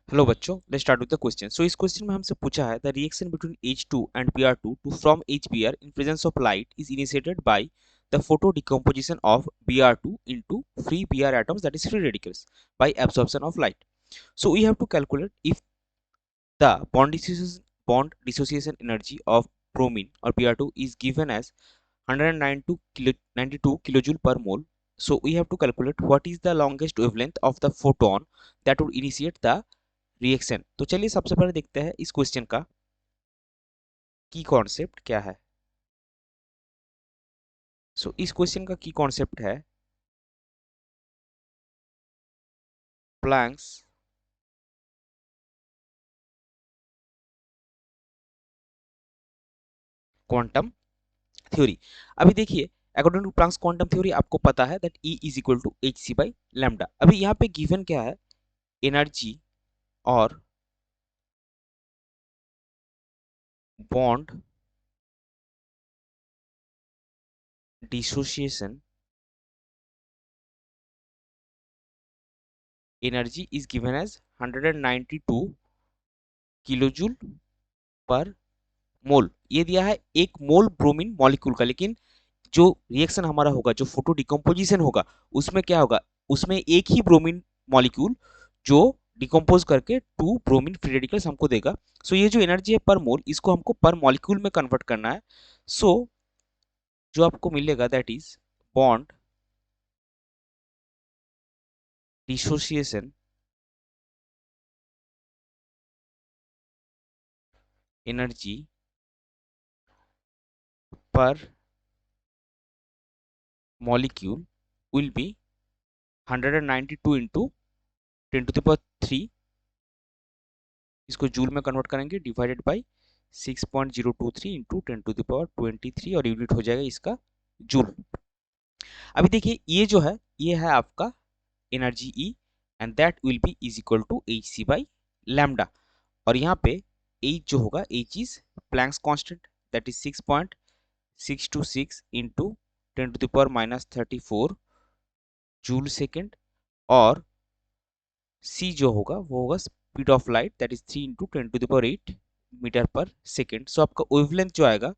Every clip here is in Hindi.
हेलो बच्चों, let's start with the question. So इस क्वेश्चन में हमसे पूछा है the reaction between H2 and Br2 to form HBr in presence of light is initiated by the photo decomposition of Br2 into free Br atoms, that is free radicals, by absorption of light. So we have to calculate if the bond dissociation energy of bromine or Br2 is given as 192 kilojoule per mole. So we have to calculate what is the longest wavelength of the photon that would initiate the reaction. तो चलिए सबसे पहले देखते हैं इस क्वेश्चन का की कॉन्सेप्ट क्या है। इस क्वेश्चन का की कॉन्सेप्ट है प्लैंक्स क्वांटम थ्योरी। अभी देखिए, according to Planck's quantum theory आपको पता है that E is equal to H C by lambda. अभी यहाँ पे गिवन क्या है, एनर्जी और bond dissociation energy is given as 192 kilojoule per mole. ये दिया है एक मोल ब्रोमीन मॉलिक्यूल का, लेकिन जो रिएक्शन हमारा होगा, जो फोटो डिकम्पोजिशन होगा, उसमें क्या होगा, उसमें एक ही ब्रोमीन मॉलिक्यूल जो डिकम्पोज करके टू ब्रोमीन फ्री रेडिकल्स हमको देगा। ये जो एनर्जी है पर मोल, इसको हमको पर मॉलिक्यूल में कन्वर्ट करना है। सो जो आपको मिलेगा that is bond dissociation energy पर मॉलिक्यूल विल बी 192 इंटू 10⁻³ इसको जूल में कन्वर्ट करेंगे डिवाइडेड बाई 6.023 इंटू 10⁻23 और यूनिट हो जाएगा इसका जूल। अभी देखिए ये जो है, ये है आपका energy E and that will be is equal to H C by lambda. और यहाँ पे H जो होगा, H is Planck's constant that is 6.626 into 10⁻34 joule second. और C जो होगा वो होगा speed of light that is 3 into 10⁸ meter per second. So आपका वेवलेंथ जो आएगा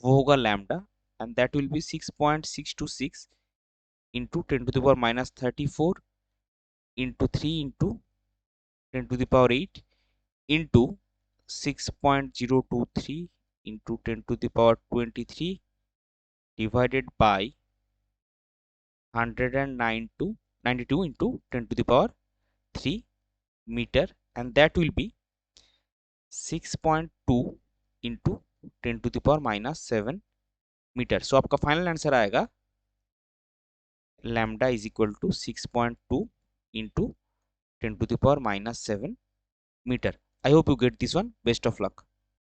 वो होगा lambda and that will be 6.626 into 10⁻34 into 3 into 10⁸ into 6.023 into 10⁻23 divided by 192 into 10⁻³ meter, and that will be 6.2 into 10⁻⁻7 metre. So आपका फाइनल आंसर आएगा lambda is equal to 6.2 into 10⁻⁻7 metre. I hope you get this one. Best of luck.